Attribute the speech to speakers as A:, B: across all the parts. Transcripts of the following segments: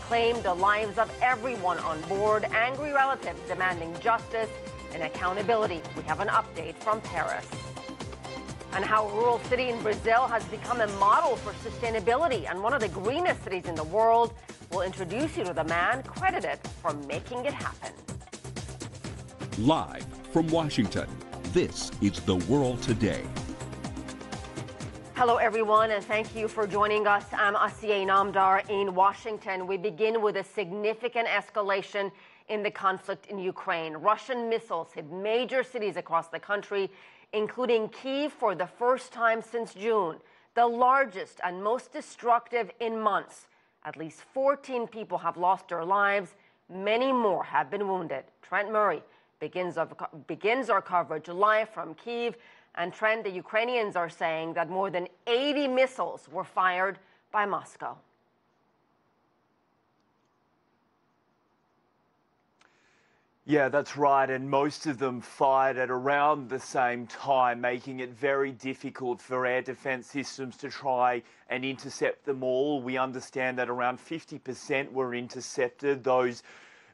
A: claimed the lives of everyone on board, angry relatives demanding justice and accountability. We have an update from Paris. And how a rural city in Brazil has become a model for sustainability and one of the greenest cities in the world. We'll introduce you to the man credited for making it happen.
B: Live from Washington, this is The World Today.
A: Hello, everyone, and thank you for joining us. I'm Asiye Namdar in Washington. We begin with a significant escalation in the conflict in Ukraine. Russian missiles hit major cities across the country, including Kyiv for the first time since June, the largest and most destructive in months. At least 14 people have lost their lives. Many more have been wounded. Trent Murray begins our coverage live from Kyiv. And Trent, the Ukrainians are saying that more than 80 missiles were fired by Moscow.
C: Yeah, that's right, and most of them fired at around the same time, making it very difficult for air defense systems to try and intercept them all. We understand that around 50% were intercepted. Those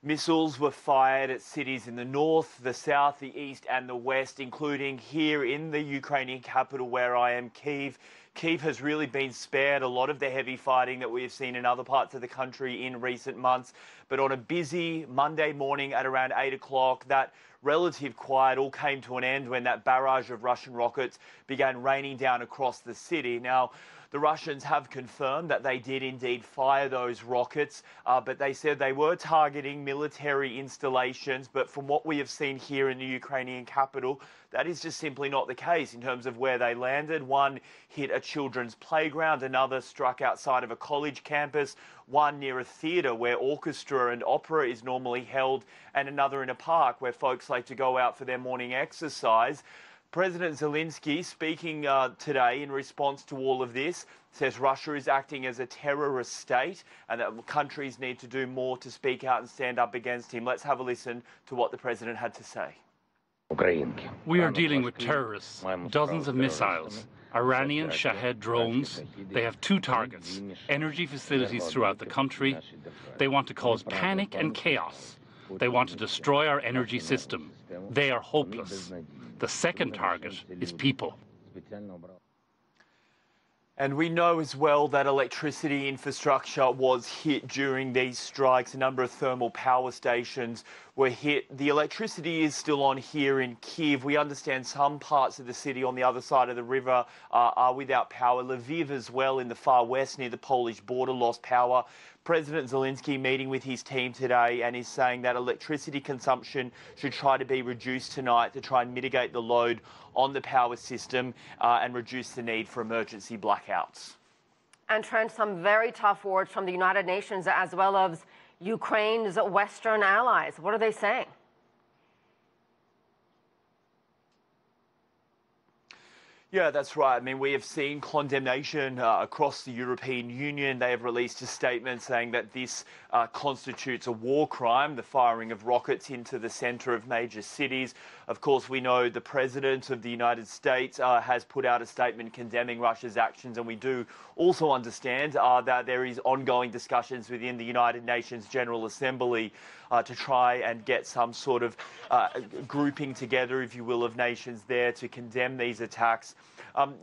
C: missiles were fired at cities in the north, the south, the east and the west, including here in the Ukrainian capital where I am, Kyiv. Kyiv has really been spared a lot of the heavy fighting that we have seen in other parts of the country in recent months. But on a busy Monday morning at around 8 o'clock, that relative quiet all came to an end when that barrage of Russian rockets began raining down across the city. Now, the Russians have confirmed that they did indeed fire those rockets, but they said they were targeting military installations. But from what we have seen here in the Ukrainian capital, that is just simply not the case in terms of where they landed. One hit a children's playground, another struck outside of a college campus, one near a theatre where orchestra and opera is normally held, and another in a park where folks like to go out for their morning exercise. President Zelensky, speaking today in response to all of this, says Russia is acting as a terrorist state and that countries need to do more to speak out and stand up against him. Let's have a listen to what the president had to say.
D: We are dealing with terrorists, dozens of missiles, Iranian Shahed drones. They have two targets, energy facilities throughout the country. They want to cause panic and chaos. They want to destroy our energy system. They are hopeless. The second target is people.
C: And we know as well that electricity infrastructure was hit during these strikes. A number of thermal power stations were hit. The electricity is still on here in Kyiv. We understand some parts of the city on the other side of the river are without power. Lviv as well in the far west near the Polish border lost power. President Zelensky meeting with his team today and is saying that electricity consumption should try to be reduced tonight to try and mitigate the load on the power system and reduce the need for emergency blackouts.
A: And Trent, some very tough words from the United Nations as well as Ukraine's Western allies. What are they saying?
C: Yeah, that's right. I mean, we have seen condemnation across the European Union. They have released a statement saying that this constitutes a war crime, the firing of rockets into the centre of major cities. Of course, we know the President of the United States has put out a statement condemning Russia's actions, and we do also understand that there is ongoing discussions within the United Nations General Assembly to try and get some sort of grouping together, if you will, of nations there to condemn these attacks.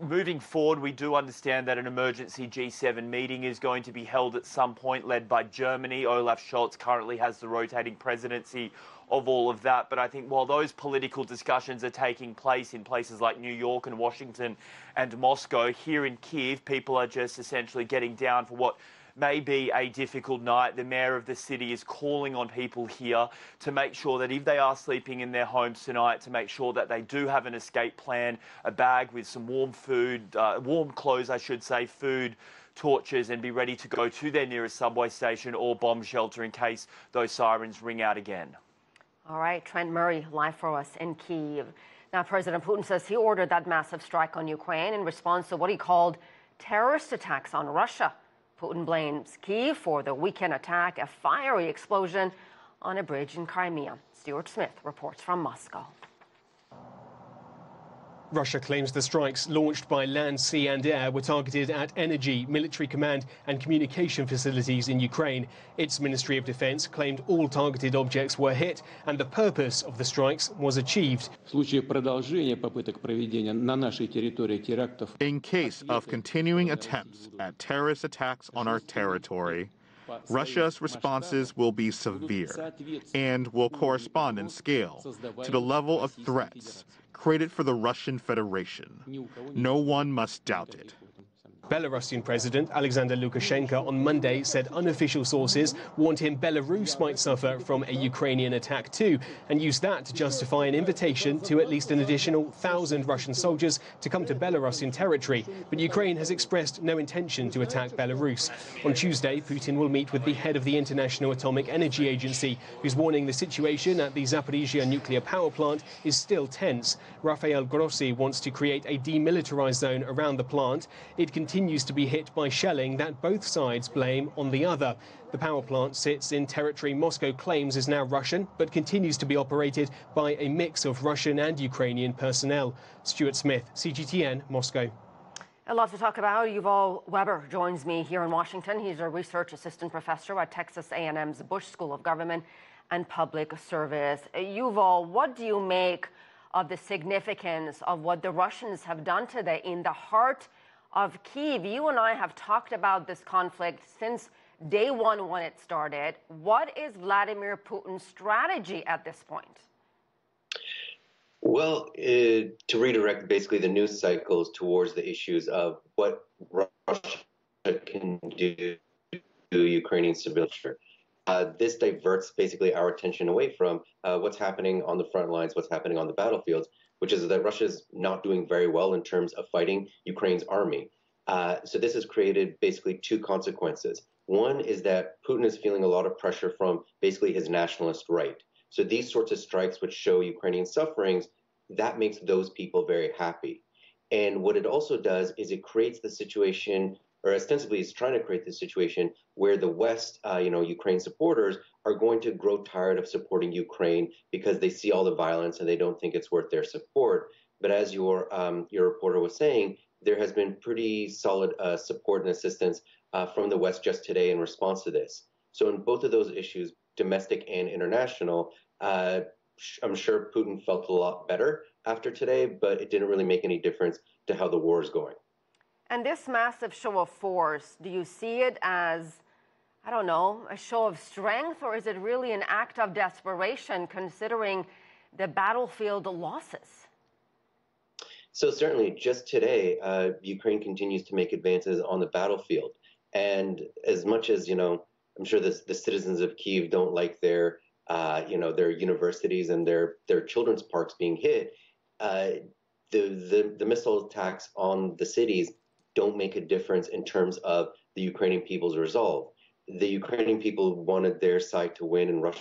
C: Moving forward, we do understand that an emergency G7 meeting is going to be held at some point, led by Germany. Olaf Scholz currently has the rotating presidency of all of that. But I think while those political discussions are taking place in places like New York and Washington and Moscow, here in Kyiv, people are just essentially getting down for what may be a difficult night. The mayor of the city is calling on people here to make sure that if they are sleeping in their homes tonight, to make sure that they do have an escape plan, a bag with some warm food, warm clothes, I should say, food, torches, and be ready to go to their nearest subway station or bomb shelter in case those sirens ring out again.
A: All right, Trent Murray, live for us in Kyiv. Now, President Putin says he ordered that massive strike on Ukraine in response to what he called terrorist attacks on Russia. Putin blames Kyiv for the weekend attack, a fiery explosion on a bridge in Crimea. Stuart Smith reports from Moscow.
E: Russia claims the strikes launched by land, sea and air were targeted at energy, military command and communication facilities in Ukraine. Its Ministry of Defense claimed all targeted objects were hit and the purpose of the strikes was achieved.
F: In case of continuing attempts at terrorist attacks on our territory, Russia's responses will be severe and will correspond in scale to the level of threats created for the Russian Federation. No one must doubt it.
E: Belarusian President Alexander Lukashenko on Monday said unofficial sources warned him Belarus might suffer from a Ukrainian attack too, and used that to justify an invitation to at least an additional 1,000 Russian soldiers to come to Belarusian territory. But Ukraine has expressed no intention to attack Belarus. On Tuesday, Putin will meet with the head of the International Atomic Energy Agency, who's warning the situation at the Zaporizhia nuclear power plant is still tense. Rafael Grossi wants to create a demilitarized zone around the plant. It continues to be hit by shelling that both sides blame on the other. The power plant sits in territory Moscow claims is now Russian, but continues to be operated by a mix of Russian and Ukrainian personnel. Stuart Smith, CGTN, Moscow.
A: A lot to talk about. Yuval Weber joins me here in Washington. He's a research assistant professor at Texas A&M's Bush School of Government and Public Service. Yuval, what do you make of the significance of what the Russians have done today in the heart of Kyiv? You and I have talked about this conflict since day one when it started. What is Vladimir Putin's strategy at this point?
G: Well, to redirect basically the news cycles towards the issues of what Russia can do to Ukrainian civilians. This diverts basically our attention away from what's happening on the front lines, what's happening on the battlefields, which is that Russia's not doing very well in terms of fighting Ukraine's army. So this has created basically two consequences. One is that Putin is feeling a lot of pressure from basically his nationalist right. So these sorts of strikes which show Ukrainian sufferings, that makes those people very happy. And what it also does is it creates the situation, or ostensibly is trying to create the situation where the West, Ukraine supporters are going to grow tired of supporting Ukraine because they see all the violence and they don't think it's worth their support. But as your reporter was saying, there has been pretty solid support and assistance from the West just today in response to this. So in both of those issues, domestic and international, I'm sure Putin felt a lot better after today, but it didn't really make any difference to how the war is going.
A: And this massive show of force, do you see it as, I don't know, a show of strength, or is it really an act of desperation considering the battlefield losses?
G: So certainly, just today, Ukraine continues to make advances on the battlefield. And as much as, I'm sure the citizens of Kyiv don't like their universities and their children's parks being hit, the missile attacks on the cities don't make a difference in terms of the Ukrainian people's resolve. The Ukrainian people wanted their side to win and Russia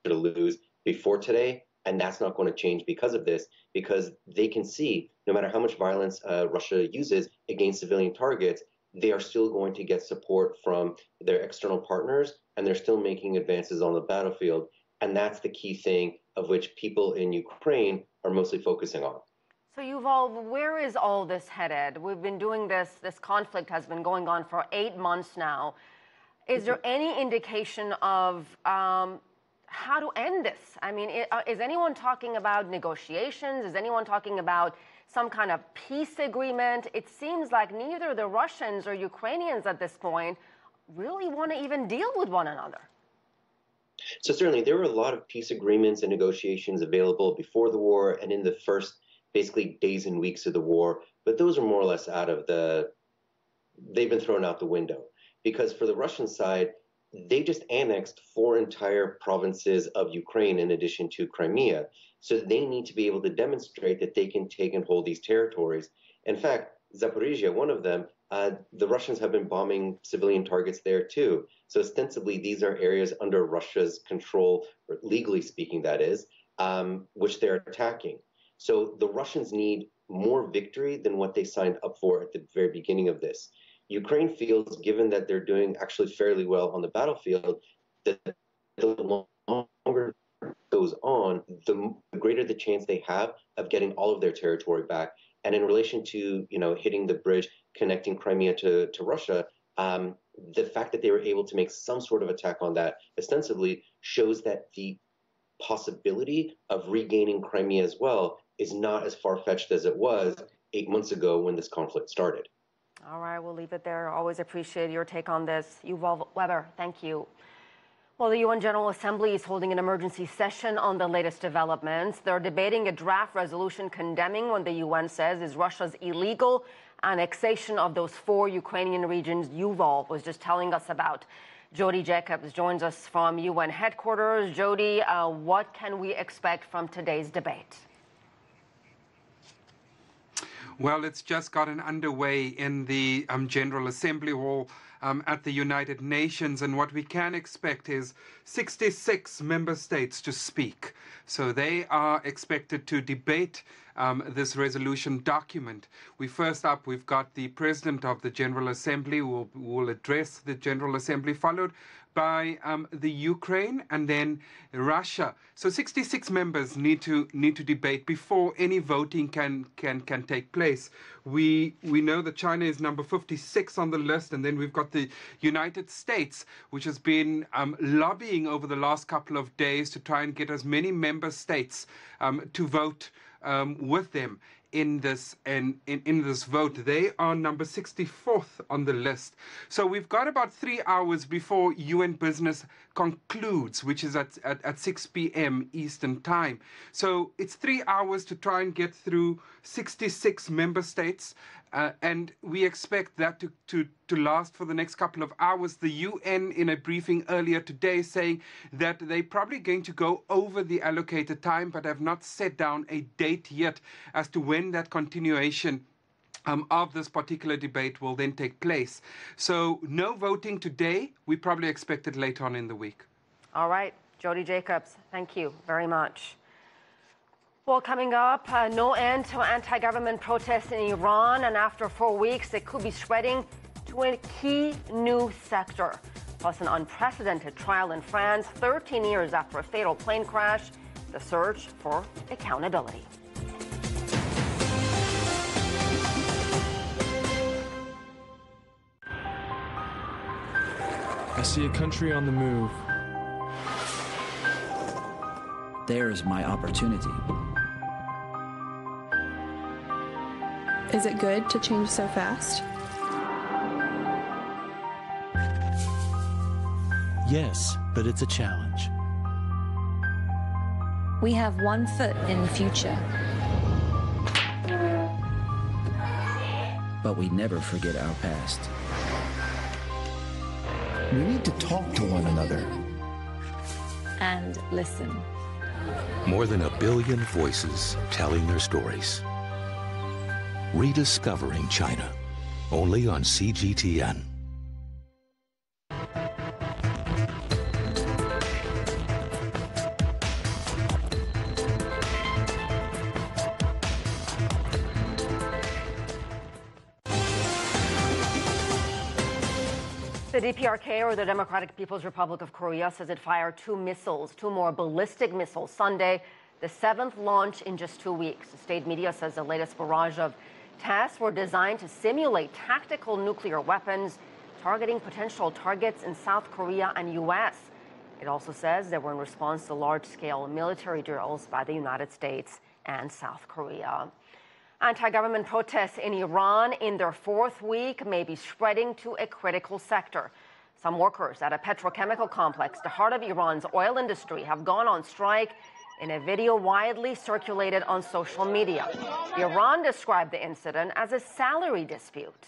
G: to lose before today, and that's not going to change because of this, because they can see no matter how much violence Russia uses against civilian targets, they are still going to get support from their external partners, and they're still making advances on the battlefield. And that's the key thing of which people in Ukraine are mostly focusing on.
A: So Yuval, where is all this headed? We've been doing this conflict has been going on for 8 months now. Is there any indication of how to end this? I mean, is anyone talking about negotiations? Is anyone talking about some kind of peace agreement? It seems like neither the Russians or Ukrainians at this point really want to even deal with one another.
G: So certainly there were a lot of peace agreements and negotiations available before the war and in the first basically days and weeks of the war, but those are more or less they've been thrown out the window. Because for the Russian side, they just annexed 4 entire provinces of Ukraine in addition to Crimea. So they need to be able to demonstrate that they can take and hold these territories. In fact, Zaporizhia, one of them, the Russians have been bombing civilian targets there too. So ostensibly, these are areas under Russia's control, or legally speaking, that is, which they're attacking. So the Russians need more victory than what they signed up for at the very beginning of this. Ukraine feels, given that they're doing actually fairly well on the battlefield, that the longer goes on, the greater the chance they have of getting all of their territory back. And in relation to, hitting the bridge connecting Crimea to Russia, the fact that they were able to make some sort of attack on that ostensibly shows that the possibility of regaining Crimea as well is not as far-fetched as it was 8 months ago when this conflict started.
A: All right, we'll leave it there. Always appreciate your take on this. Yuval Weber, thank you. Well, the UN General Assembly is holding an emergency session on the latest developments. They're debating a draft resolution condemning what the UN says is Russia's illegal annexation of those 4 Ukrainian regions Yuval was just telling us about. Jody Jacobs joins us from UN headquarters. Jody, what can we expect from today's debate?
H: Well, it's just gotten underway in the General Assembly Hall at the United Nations, and what we can expect is 66 member states to speak. So they are expected to debate this resolution document. We've got the President of the General Assembly who will address the General Assembly, followed by the Ukraine and then Russia. So 66 members need to debate before any voting can take place. We know that China is number 56 on the list, and then we've got the United States, which has been lobbying over the last couple of days to try and get as many member states to vote with them in this vote. They are number 64th on the list. So we've got about 3 hours before UN business concludes, which is at 6 p.m. Eastern time. So it's 3 hours to try and get through 66 member states, and we expect that to last for the next couple of hours. The UN, in a briefing earlier today, saying that they're probably going to go over the allocated time, but have not set down a date yet as to when that continuation of this particular debate will then take place. So no voting today. We probably expect it later on in the week.
A: All right, Jody Jacobs, thank you very much. Well, coming up, no end to anti-government protests in Iran, and after 4 weeks, it could be spreading to a key new sector. Plus, an unprecedented trial in France, 13 years after a fatal plane crash, the search for accountability.
I: I see a country on the move.
J: There's my opportunity.
K: Is it good to change so fast?
L: Yes, but it's a challenge.
M: We have one foot in the future.
J: But we never forget our past.
L: We need to talk to one another.
M: And listen.
B: More than 1 billion voices telling their stories. Rediscovering China, only on CGTN.
A: The DPRK, or the Democratic People's Republic of Korea, says it fired 2 more ballistic missiles Sunday, the 7th launch in just 2 weeks. The state media says the latest barrage of tests were designed to simulate tactical nuclear weapons targeting potential targets in South Korea and U.S. It also says they were in response to large-scale military drills by the United States and South Korea. Anti-government protests in Iran in their 4th week may be spreading to a critical sector. Some workers at a petrochemical complex, the heart of Iran's oil industry, have gone on strike in a video widely circulated on social media. Iran described the incident as a salary dispute.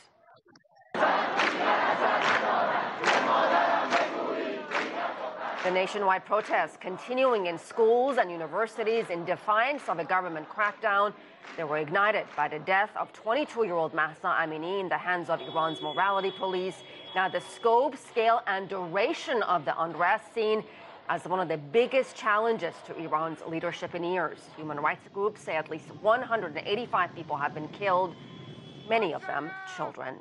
A: The nationwide protests continuing in schools and universities in defiance of a government crackdown. They were ignited by the death of 22-year-old Mahsa Amini in the hands of Iran's morality police. Now, the scope, scale, and duration of the unrest seen as one of the biggest challenges to Iran's leadership in years. Human rights groups say at least 185 people have been killed, many of them children.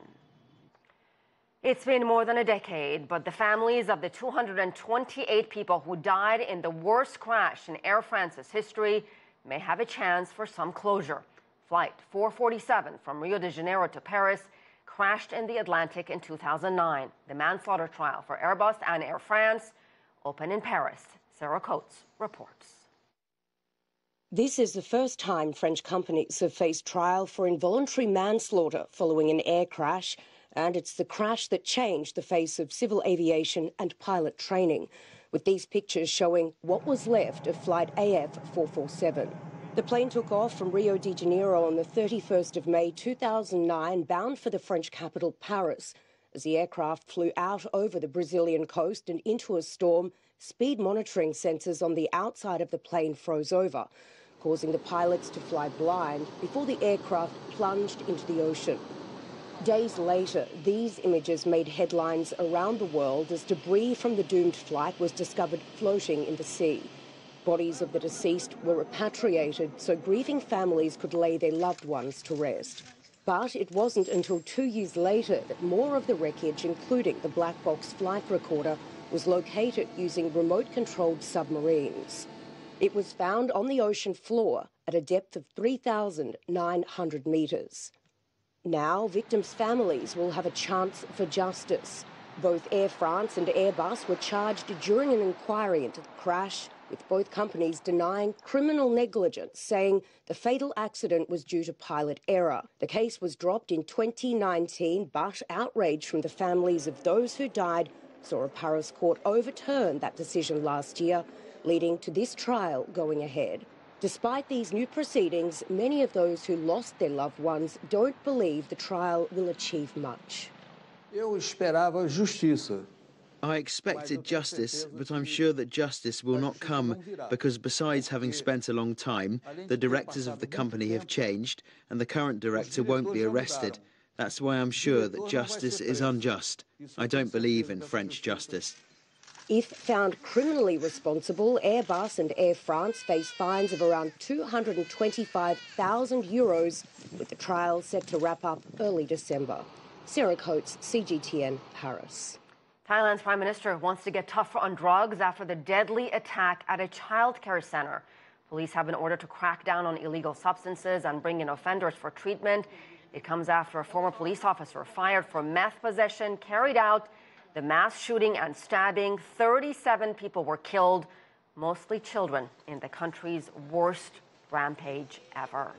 A: It's been more than a decade, but the families of the 228 people who died in the worst crash in Air France's history may have a chance for some closure. Flight 447 from Rio de Janeiro to Paris crashed in the Atlantic in 2009. The manslaughter trial for Airbus and Air France opened in Paris. Sarah Coates reports.
N: This is the first time French companies have faced trial for involuntary manslaughter following an air crash, and it's the crash that changed the face of civil aviation and pilot training, with these pictures showing what was left of Flight AF 447. The plane took off from Rio de Janeiro on the 31st of May 2009, bound for the French capital, Paris. As the aircraft flew out over the Brazilian coast and into a storm, speed monitoring sensors on the outside of the plane froze over, causing the pilots to fly blind before the aircraft plunged into the ocean. Days later, these images made headlines around the world as debris from the doomed flight was discovered floating in the sea. Bodies of the deceased were repatriated so grieving families could lay their loved ones to rest. But it wasn't until 2 years later that more of the wreckage, including the black box flight recorder, was located using remote-controlled submarines. It was found on the ocean floor at a depth of 3,900 metres. Now, victims' families will have a chance for justice. Both Air France and Airbus were charged during an inquiry into the crash, with both companies denying criminal negligence, saying the fatal accident was due to pilot error. The case was dropped in 2019, but outrage from the families of those who died saw a Paris court overturn that decision last year, leading to this trial going ahead. Despite these new proceedings, many of those who lost their loved ones don't believe the trial will achieve much.
O: I expected justice, but I'm sure that justice will not come because besides having spent a long time, the directors of the company have changed and the current director won't be arrested. That's why I'm sure that justice is unjust. I don't believe in French justice.
N: If found criminally responsible, Airbus and Air France face fines of around €225,000, with the trial set to wrap up early December. Sarah Coates, CGTN, Paris.
A: Thailand's Prime Minister wants to get tougher on drugs after the deadly attack at a childcare center. Police have been ordered to crack down on illegal substances and bring in offenders for treatment. It comes after a former police officer fired for meth possession carried out the mass shooting and stabbing. 37 people were killed, mostly children, in the country's worst rampage ever.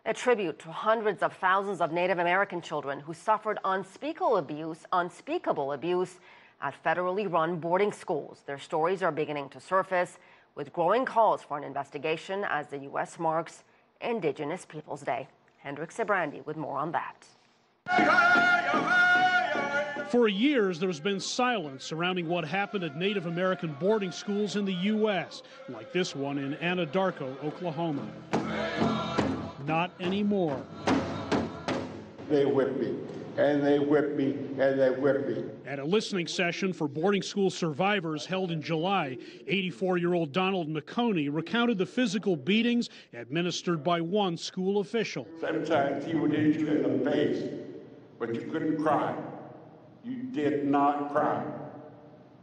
A: A tribute to hundreds of thousands of Native American children who suffered unspeakable abuse at federally run boarding schools. Their stories are beginning to surface, with growing calls for an investigation as the U.S. marks Indigenous Peoples Day. Hendrik Sebrandi with more on that.
P: For years, there's been silence surrounding what happened at Native American boarding schools in the U.S., like this one in Anadarko, Oklahoma. Not anymore.
Q: They whipped me, and they whipped me, and they whipped me.
P: At a listening session for boarding school survivors held in July, 84-year-old Donald McConey recounted the physical beatings administered by one school official.
Q: Sometimes he would hit you in the face, but you couldn't cry. You did not cry,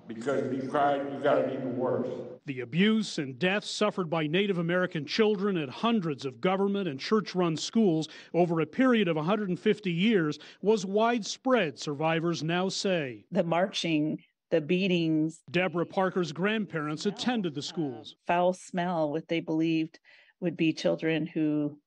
Q: because if you cried, you got it even worse.
P: The abuse and deaths suffered by Native American children at hundreds of government and church-run schools over a period of 150 years was widespread, survivors now say.
R: The marching, the beatings.
P: Deborah Parker's grandparents attended the schools.
R: Foul smell, what they believed would be children who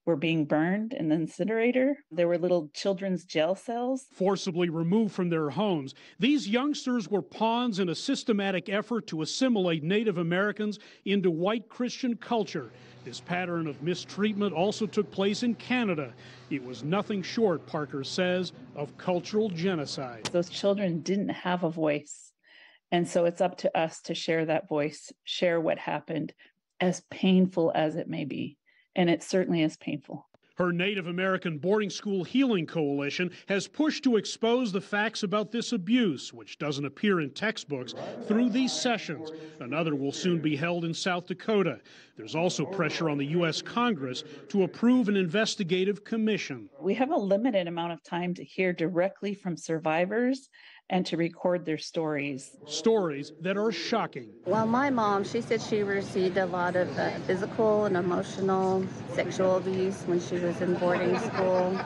R: were being burned in the incinerator. There were little children's jail cells.
P: Forcibly removed from their homes, these youngsters were pawns in a systematic effort to assimilate Native Americans into white Christian culture. This pattern of mistreatment also took place in Canada. It was nothing short, Parker says, of cultural genocide.
R: Those children didn't have a voice. And so it's up to us to share that voice, share what happened, as painful as it may be. And it certainly is painful.
P: Her Native American Boarding School Healing Coalition has pushed to expose the facts about this abuse, which doesn't appear in textbooks, through these sessions. Another will soon be held in South Dakota. There's also pressure on the U.S. Congress to approve an investigative commission.
R: We have a limited amount of time to hear directly from survivors and to record their stories.
P: Stories that are shocking.
S: Well, my mom, she said she received a lot of physical and emotional sexual abuse when she was in boarding school.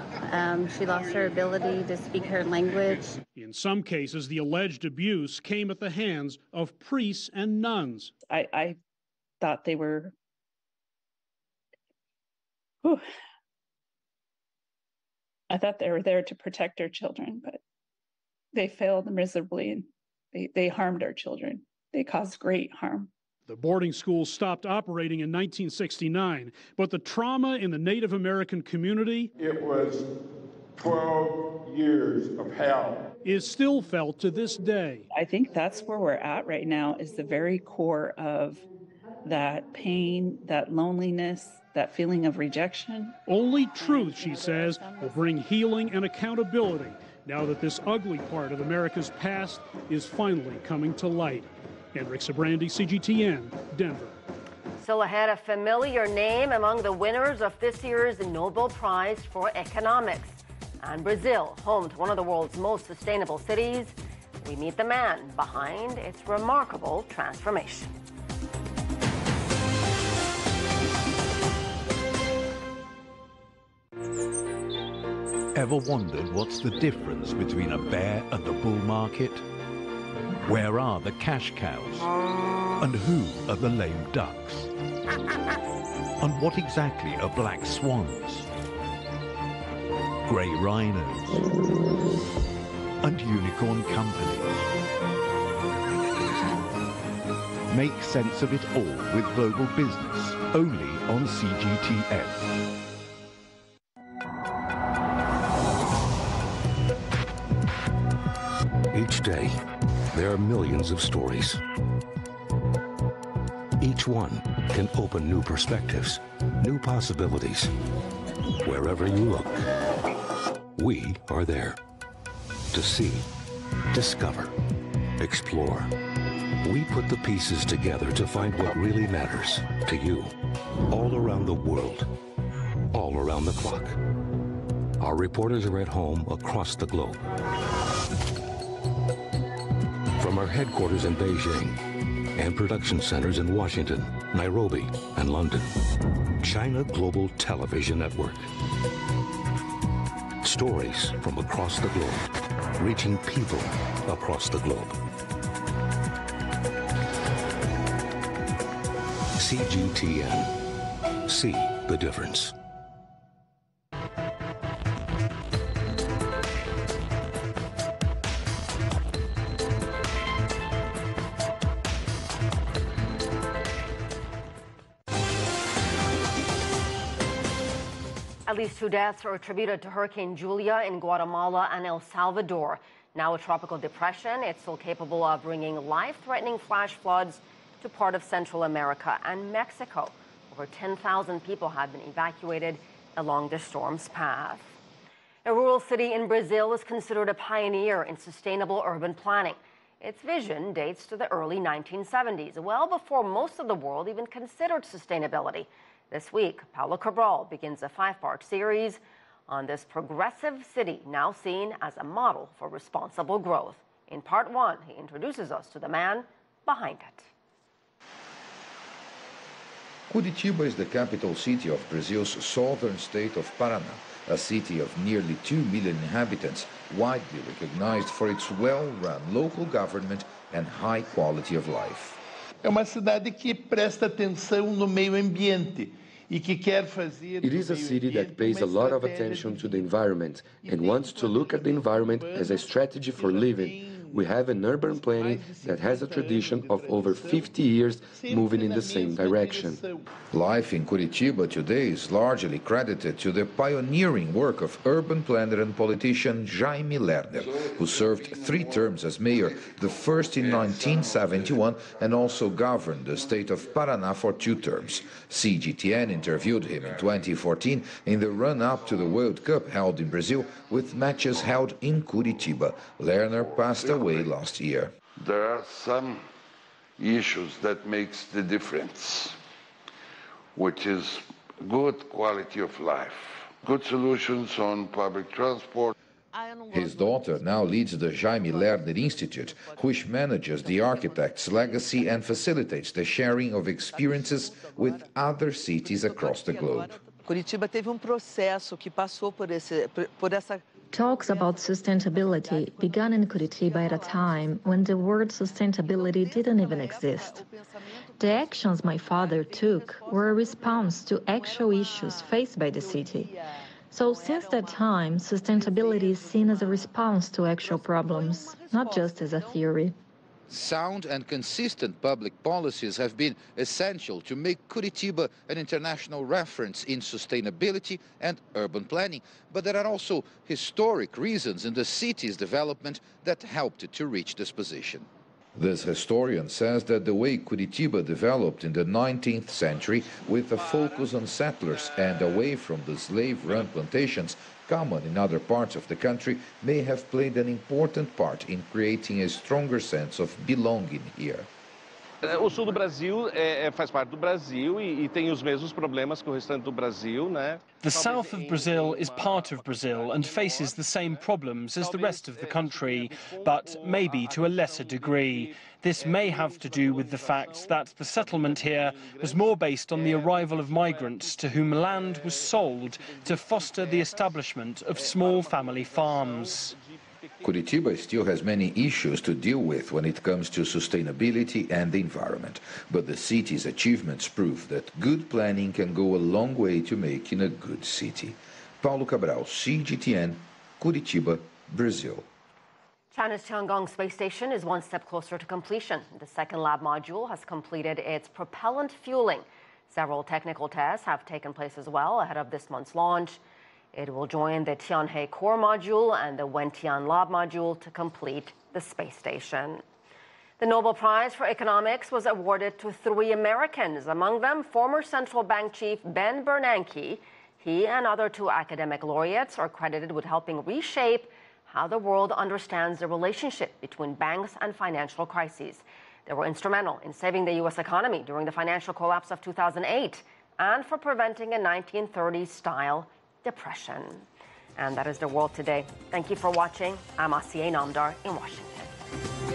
S: She lost her ability to speak her language.
P: In some cases, the alleged abuse came at the hands of priests and nuns.
R: I thought they were... Whew. I thought they were there to protect our children, but they failed miserably, and they harmed our children. They caused great harm.
P: The boarding school stopped operating in 1969, but the trauma in the Native American community...
Q: It was 12 years of hell.
P: ...is still felt to this day.
R: I think that's where we're at right now, is the very core of that pain, that loneliness, that feeling of rejection.
P: Only truth, she says, will bring healing and accountability now that this ugly part of America's past is finally coming to light. Henrik Sabrandi, CGTN, Denver.
A: Still ahead, a familiar name among the winners of this year's Nobel Prize for Economics. And Brazil, home to one of the world's most sustainable cities, we meet the man behind its remarkable transformation.
T: Ever wondered what's the difference between a bear and a bull market? Where are the cash cows? And who are the lame ducks? And what exactly are black swans? Grey rhinos? And unicorn companies? Make sense of it all with Global Business, only on CGTN.
B: Each day, there are millions of stories. Each one can open new perspectives, new possibilities. Wherever you look, we are there to see, discover, explore. We put the pieces together to find what really matters to you, all around the world, all around the clock. Our reporters are at home across the globe. From our headquarters in Beijing and production centers in Washington, Nairobi, and London, China Global Television Network. Stories from across the globe, reaching people across the globe. CGTN. See the difference.
A: At least 2 deaths are attributed to Hurricane Julia in Guatemala and El Salvador. Now a tropical depression, it's still capable of bringing life-threatening flash floods to part of Central America and Mexico. Over 10,000 people have been evacuated along the storm's path. A rural city in Brazil is considered a pioneer in sustainable urban planning. Its vision dates to the early 1970s, well before most of the world even considered sustainability. This week, Paulo Cabral begins a 5-part series on this progressive city now seen as a model for responsible growth. In part 1, he introduces us to the man behind it.
U: Curitiba is the capital city of Brazil's southern state of Paraná, a city of nearly 2 million inhabitants, widely recognized for its well-run local government and high quality of life.
V: É uma cidade que presta atenção no meio ambiente.
W: It is a city that pays a lot of attention to the environment and wants to look at the environment as a strategy for living, We have an urban planning that has a tradition of over 50 years moving in the same direction.
U: Life in Curitiba today is largely credited to the pioneering work of urban planner and politician Jaime Lerner, who served 3 terms as mayor, the first in 1971, and also governed the state of Paraná for 2 terms. CGTN interviewed him in 2014 in the run-up to the World Cup held in Brazil, with matches held in Curitiba. Lerner passed away last year.
C: There are some issues that makes the difference, which is good quality of life, good solutions on public transport.
U: His daughter now leads the Jaime Lerner Institute, which manages the architect's legacy and facilitates the sharing of experiences with other cities across the globe.
D: Curitiba teve processo que passou por essa.
F: Talks about sustainability began in Curitiba at a time when the word sustainability didn't even exist. The actions my father took were a response to actual issues faced by the city. So since that time, sustainability is seen as a response to actual problems, not just as a theory.
U: Sound and consistent public policies have been essential to make Curitiba an international reference in sustainability and urban planning, but there are also historic reasons in the city's development that helped it to reach this position. This historian says that the way Curitiba developed in the 19th century, with a focus on settlers and away from the slave-run plantations common in other parts of the country, may have played an important part in creating a stronger sense of belonging here.
X: O sul do Brasil faz parte do Brasil e tem os mesmos problemas que o restante do Brasil, né?
Y: The south of Brazil is part of Brazil and faces the same problems as the rest of the country, but maybe to a lesser degree. This may have to do with the fact that the settlement here was more based on the arrival of migrants to whom land was sold to foster the establishment of small family farms.
U: Curitiba still has many issues to deal with when it comes to sustainability and the environment, but the city's achievements prove that good planning can go a long way to making a good city. Paulo Cabral, CGTN, Curitiba, Brazil.
A: China's Tiangong space station is one step closer to completion. The second lab module has completed its propellant fueling. Several technical tests have taken place as well ahead of this month's launch. It will join the Tianhe core module and the Wentian lab module to complete the space station. The Nobel Prize for Economics was awarded to 3 Americans, among them former central bank chief Ben Bernanke. He and other 2 academic laureates are credited with helping reshape how the world understands the relationship between banks and financial crises. They were instrumental in saving the U.S. economy during the financial collapse of 2008 and for preventing a 1930s-style depression. And that is the world today. Thank you for watching. I'm Asiye Namdar in Washington.